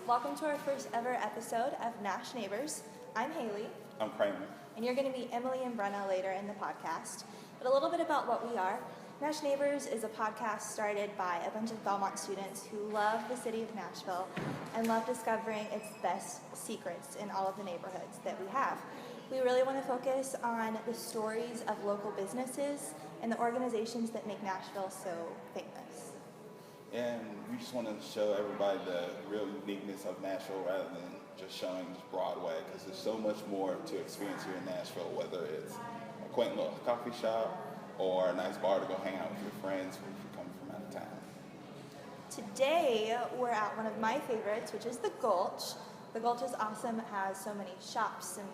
Welcome to our first ever episode of Nash Neighbors. I'm Haley. I'm Kramer. And you're going to meet Emily and Brenna later in the podcast. But a little bit about what we are. Nash Neighbors is a podcast started by a bunch of Belmont students who love the city of Nashville and love discovering its best secrets in all of the neighborhoods that we have. We really want to focus on the stories of local businesses and the organizations that make Nashville so famous. And we just want to show everybody the real uniqueness of Nashville rather than just showing just Broadway, because there's so much more to experience here in Nashville, whether it's a quaint little coffee shop or a nice bar to go hang out with your friends if you're coming from out of town. Today, we're at one of my favorites, which is the Gulch. The Gulch is awesome. It has so many shops and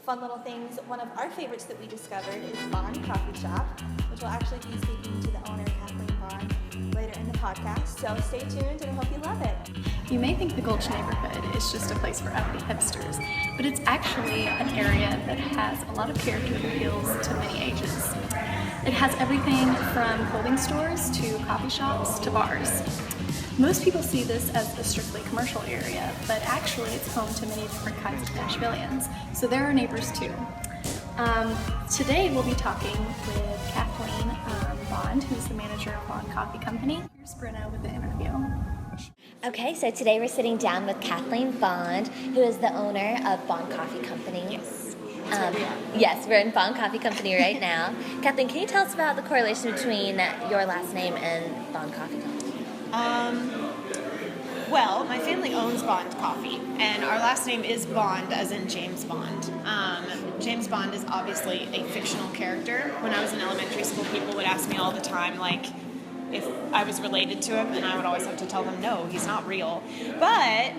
fun little things. One of our favorites that we discovered is Bond Coffee Shop, which will actually be speaking to the owner, Kathleen Bond, later in the podcast. So stay tuned and I hope you love it. You may think the Gulch neighborhood is just a place for uppity hipsters, but it's actually an area that has a lot of character that appeals to many ages. It has everything from clothing stores to coffee shops to bars. Most people see this as a strictly commercial area, but actually it's home to many different kinds of Nashvillians, so there are neighbors too. Today we'll be talking with Kathleen Bond, who's the manager of Bond Coffee Company. Here's Brenna with the interview. Okay, so today we're sitting down with Kathleen Bond, who is the owner of Bond Coffee Company. Yes. Yes, we're in Bond Coffee Company right now. Kathleen, can you tell us about the correlation between your last name and Bond Coffee Company? Well, my family owns Bond Coffee, and our last name is Bond, as in James Bond. James Bond is obviously a fictional character. When I was in elementary school, people would ask me all the time, like, if I was related to him, and I would always have to tell them, no, he's not real. But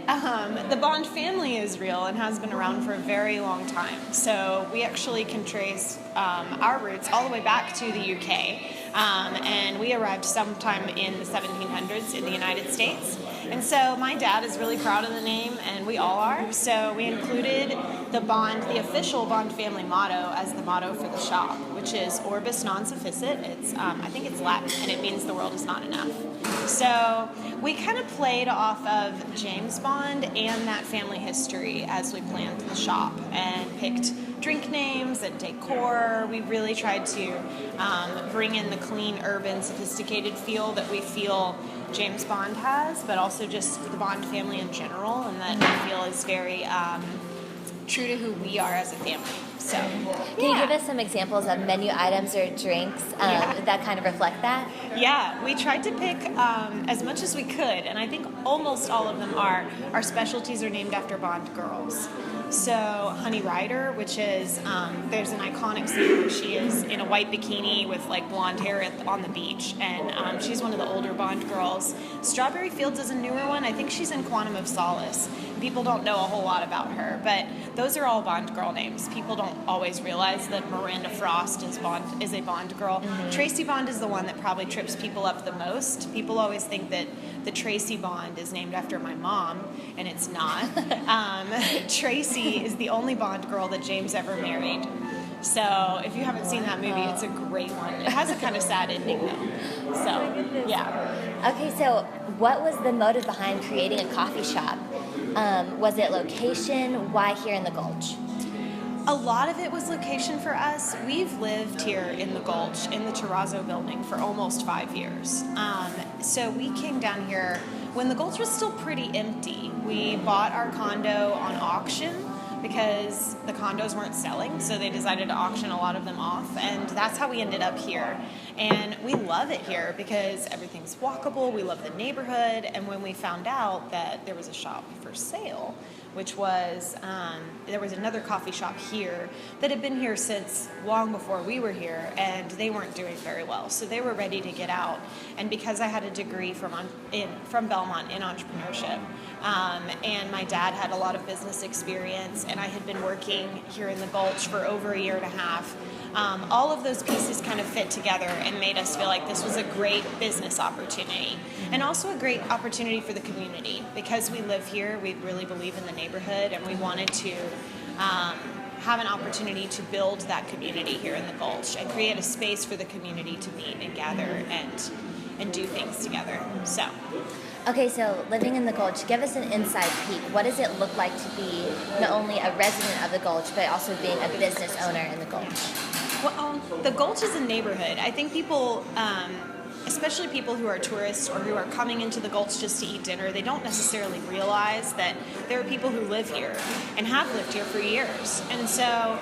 the Bond family is real and has been around for a very long time. So we actually can trace our roots all the way back to the UK. And we arrived sometime in the 1700s in the United States. And so my dad is really proud of the name, and we all are. So we included the official Bond family motto as the motto for the shop, which is Orbis non sufficit. It's, I think it's Latin, and it means the world is not enough. So we kind of played off of James Bond and that family history as we planned the shop and picked drink names and decor. We really tried to bring in the clean, urban, sophisticated feel that we feel James Bond has, but also just the Bond family in general, and that we feel is very true to who we are as a family. So, Can you give us some examples of menu items or drinks that kind of reflect that? Yeah, we tried to pick as much as we could, and I think almost all of them are. Our specialties are named after Bond girls. So Honey Rider, which is, there's an iconic scene where she is in a white bikini with like blonde hair on the beach, and she's one of the older Bond girls. Strawberry Fields is a newer one. I think she's in Quantum of Solace. People don't know a whole lot about her, but those are all Bond girl names. People don't always realize that Miranda Frost is a Bond girl. Mm-hmm. Tracy Bond is the one that probably trips people up the most. People always think that the Tracy Bond is named after my mom, and it's not. Tracy is the only Bond girl that James ever married. So if you haven't seen that movie, it's a great one. It has a kind of sad ending though. So yeah. Okay, so what was the motive behind creating a coffee shop? Was it location? Why here in the Gulch? A lot of it was location for us. We've lived here in the Gulch, in the Terrazzo building, for almost 5 years. So we came down here when the Gulch was still pretty empty. We bought our condo on auction because the condos weren't selling, so they decided to auction a lot of them off, and that's how we ended up here. And we love it here because everything's walkable, we love the neighborhood, and when we found out that there was a shop for sale, which was, there was another coffee shop here that had been here since long before we were here, and they weren't doing very well. So they were ready to get out. And because I had a degree from Belmont in entrepreneurship, and my dad had a lot of business experience, and I had been working here in the Gulch for over a year and a half, all of those pieces kind of fit together and made us feel like this was a great business opportunity and also a great opportunity for the community. Because we live here, we really believe in the neighborhood, and we wanted to have an opportunity to build that community here in the Gulch and create a space for the community to meet and gather and do things together. So Okay, so living in the Gulch, give us an inside peek. What does it look like to be not only a resident of the Gulch, but also being a business owner in the Gulch? Well, the Gulch is a neighborhood. I think people, especially people who are tourists or who are coming into the Gulch just to eat dinner, they don't necessarily realize that there are people who live here and have lived here for years. And so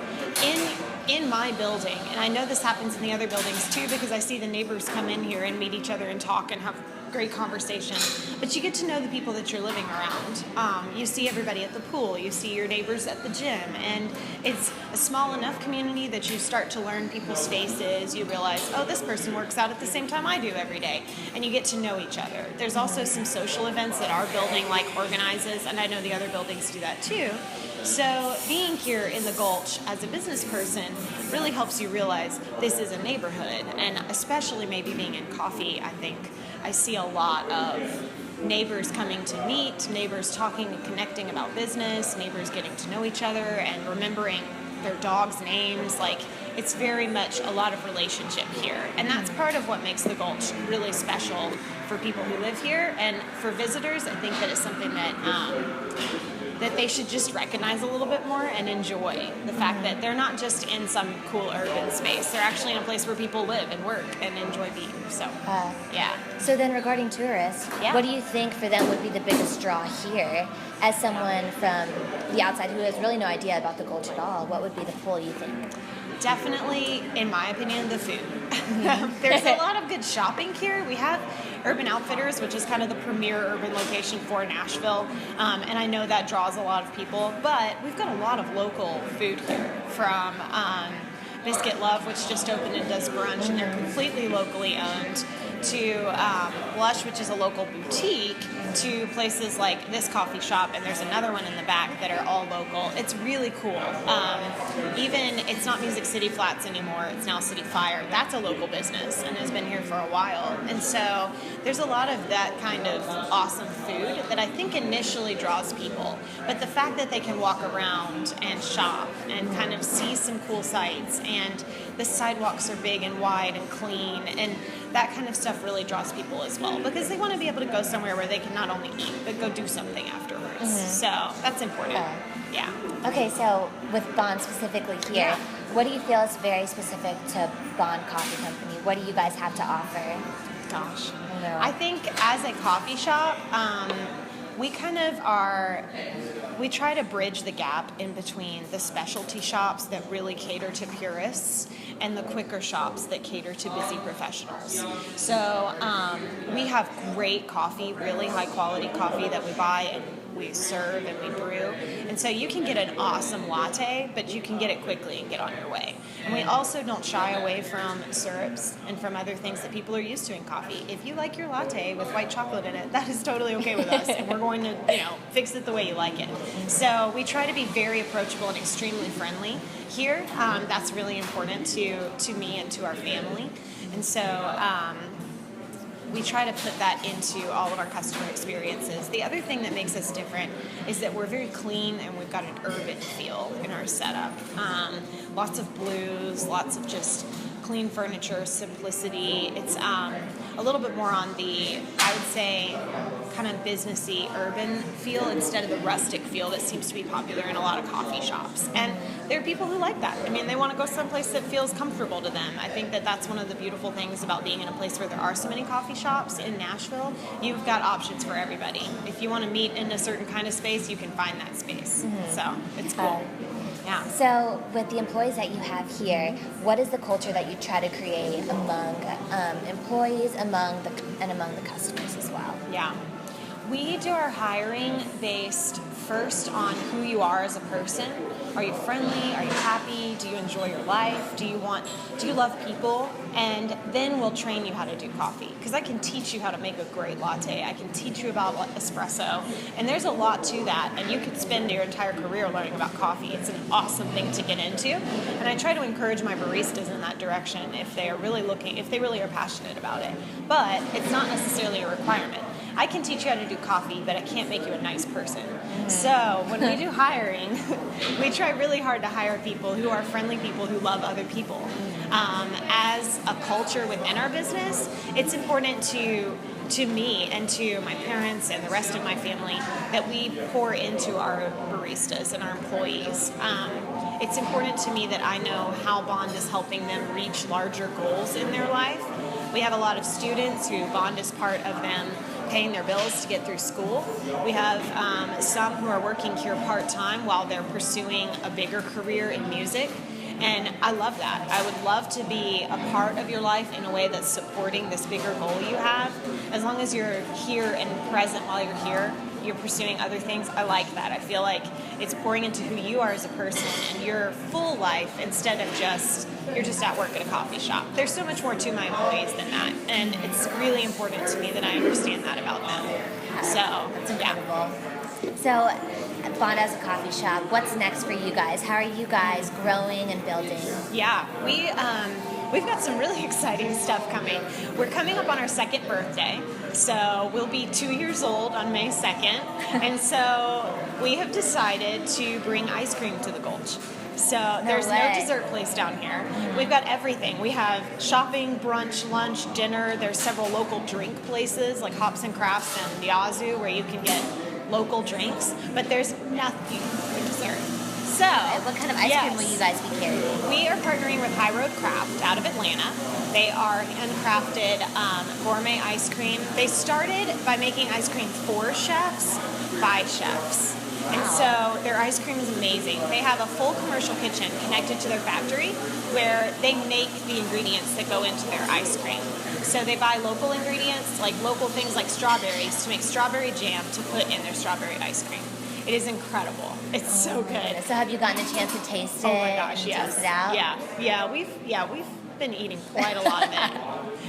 in my building, and I know this happens in the other buildings too, because I see the neighbors come in here and meet each other and talk and have great conversation, but you get to know the people that you're living around. You see everybody at the pool, you see your neighbors at the gym, and it's a small enough community that you start to learn people's faces. You realize, oh, this person works out at the same time I do every day, and you get to know each other. There's also some social events that our building organizes, and I know the other buildings do that too. So being here in the Gulch as a business person really helps you realize this is a neighborhood, and especially maybe being in coffee, I think I see a lot of neighbors coming to meet, neighbors talking and connecting about business, neighbors getting to know each other and remembering their dogs' names. It's very much a lot of relationship here. And that's part of what makes the Gulch really special for people who live here. And for visitors, I think that it's something that they should just recognize a little bit more and enjoy the fact that they're not just in some cool urban space. They're actually in a place where people live and work and enjoy being. So, yeah. So then regarding tourists, what do you think for them would be the biggest draw here? As someone from the outside who has really no idea about the Gulch at all, what would be the pull, you think? Definitely, in my opinion, the food. There's a lot of good shopping here. We have Urban Outfitters, which is kind of the premier urban location for Nashville, and I know that draws a lot of people, but we've got a lot of local food here, from Biscuit Love, which just opened and does brunch, and they're completely locally owned, to Blush, which is a local boutique, to places like this coffee shop, and there's another one in the back that are all local. It's really cool. Even, it's not Music City Flats anymore, it's now City Fire. That's a local business and has been here for a while. And so there's a lot of that kind of awesome food that I think initially draws people. But the fact that they can walk around and shop and kind of see some cool sights, and the sidewalks are big and wide and clean, and that kind of stuff really draws people as well, because they want to be able to go somewhere where they can not only eat, but go do something afterwards. So that's important. Yeah. Okay, so with Bond specifically here, what do you feel is very specific to Bond Coffee Company? What do you guys have to offer? Gosh. I think as a coffee shop, we kind of we try to bridge the gap in between the specialty shops that really cater to purists and the quicker shops that cater to busy professionals. So we have great coffee, really high quality coffee that we buy and we serve and we brew. And so you can get an awesome latte, but you can get it quickly and get on your way. And we also don't shy away from syrups and from other things that people are used to in coffee. If you like your latte with white chocolate in it, that is totally okay with us, and we're going to, fix it the way you like it. So we try to be very approachable and extremely friendly here. That's really important to me and to our family. And so we try to put that into all of our customer experiences. The other thing that makes us different is that we're very clean and we've got an urban feel in our setup. Lots of blues, lots of just clean furniture, simplicity. It's a little bit more on the, I would say, kind of businessy urban feel instead of the rustic feel that seems to be popular in a lot of coffee shops. And there are people who like that. I mean, they want to go someplace that feels comfortable to them. I think that that's one of the beautiful things about being in a place where there are so many coffee shops in Nashville. You've got options for everybody. If you want to meet in a certain kind of space, you can find that space. So it's cool. Yeah. So with the employees that you have here, what is the culture that you try to create among employees, among the customers as well? Yeah. We do our hiring based first on who you are as a person. Are you friendly? Are you happy? Do you enjoy your life? Do you love people? And then we'll train you how to do coffee. Because I can teach you how to make a great latte. I can teach you about espresso. And there's a lot to that. And you could spend your entire career learning about coffee. It's an awesome thing to get into. And I try to encourage my baristas in that direction if they really are passionate about it. But it's not necessarily a requirement. I can teach you how to do coffee, but I can't make you a nice person. So when we do hiring, we try really hard to hire people who are friendly people who love other people. As a culture within our business, it's important to to me and to my parents and the rest of my family that we pour into our baristas and our employees. It's important to me that I know how Bond is helping them reach larger goals in their life. We have a lot of students who Bond is part of them paying their bills to get through school. We have some who are working here part-time while they're pursuing a bigger career in music. And I love that. I would love to be a part of your life in a way that's supporting this bigger goal you have. As long as you're here and present while you're here, you're pursuing other things, I like that. I feel like it's pouring into who you are as a person and your full life instead of you're just at work at a coffee shop. There's so much more to my employees than that. And it's really important to me that I understand that about them. So, that's incredible. So, Bond as a coffee shop, what's next for you guys? How are you guys growing and building? Yeah, we've got some really exciting stuff coming. We're coming up on our second birthday, so we'll be 2 years old on May 2nd, and so we have decided to bring ice cream to the Gulch. So there's no dessert place down here. We've got everything. We have shopping, brunch, lunch, dinner. There's several local drink places like Hops and Crafts and Yazoo where you can get local drinks, but there's nothing for dessert. So, what kind of ice cream will you guys be carrying? We are partnering with High Road Craft out of Atlanta. They are handcrafted gourmet ice cream. They started by making ice cream for chefs, by chefs. And so their ice cream is amazing. They have a full commercial kitchen connected to their factory where they make the ingredients that go into their ice cream. So they buy local ingredients, like local things like strawberries, to make strawberry jam to put in their strawberry ice cream. It is incredible. It's so good. So have you gotten a chance to taste it? Oh my gosh, yes. Taste it out? Yeah, we've been eating quite a lot of it.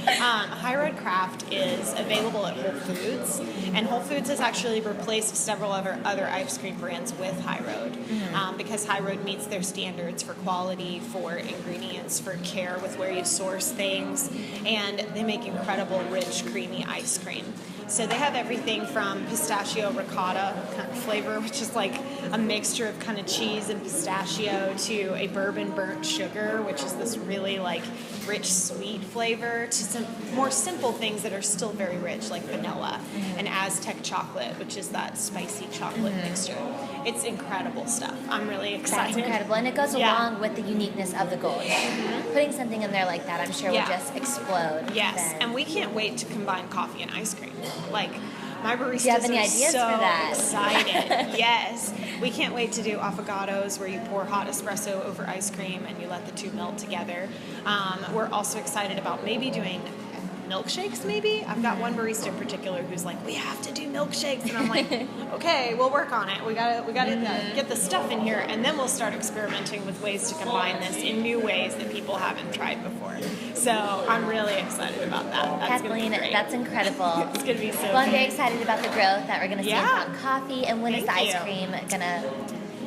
High Road Craft is available at Whole Foods, and Whole Foods has actually replaced several other ice cream brands with High Road because High Road meets their standards for quality, for ingredients, for care with where you source things, and they make incredible, rich, creamy ice cream. So they have everything from pistachio ricotta kind of flavor, which is like a mixture of kind of cheese and pistachio, to a bourbon burnt sugar, which is this really like rich, sweet flavor, to some more simple things that are still very rich, like vanilla, and Aztec chocolate, which is that spicy chocolate mixture. It's incredible stuff. I'm really excited. That's incredible, and it goes along with the uniqueness of the Gulch. Putting something in there like that, I'm sure will just explode. Yes, then. and we can't wait to combine coffee and ice cream. Like, my baristas Do you have any are ideas so for that? excited. Yes. We can't wait to do affogatos where you pour hot espresso over ice cream and you let the two melt together. We're also excited about maybe doing milkshakes, maybe. I've got one barista in particular who's like, we have to do milkshakes, and I'm like, okay, we'll work on it. We gotta get the stuff in here, and then we'll start experimenting with ways to combine this in new ways that people haven't tried before. So I'm really excited about that. That's Kathleen, that's incredible. It's gonna be so Well, I'm fun. very excited about the growth that we're going to see in Fountain Coffee, and when is the ice Thank you. cream going to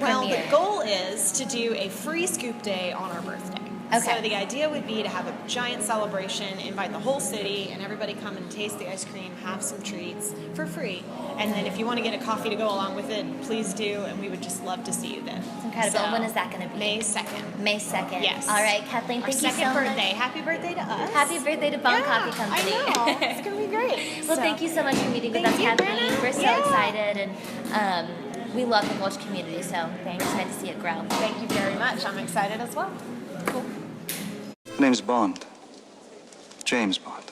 Well, premiere? the goal is to do a free scoop day on our birthday. Okay. So the idea would be to have a giant celebration, invite the whole city, and everybody come and taste the ice cream, have some treats for free. And then if you want to get a coffee to go along with it, please do, and we would just love to see you then. It's incredible. So, And when is that going to be? May 2nd. May 2nd. Yes. All right, Kathleen, Our thank you so second much. birthday. Happy birthday to us. Happy birthday to Bond Coffee Company. I know. It's going to be great. Well, thank you so much for meeting with Thank us, you, Kathleen. Brenna. We're so Yeah. excited, and we love the Gulch community, so we're excited to see it grow. Thank you very much. I'm excited as well. Cool. My name's Bond. James Bond.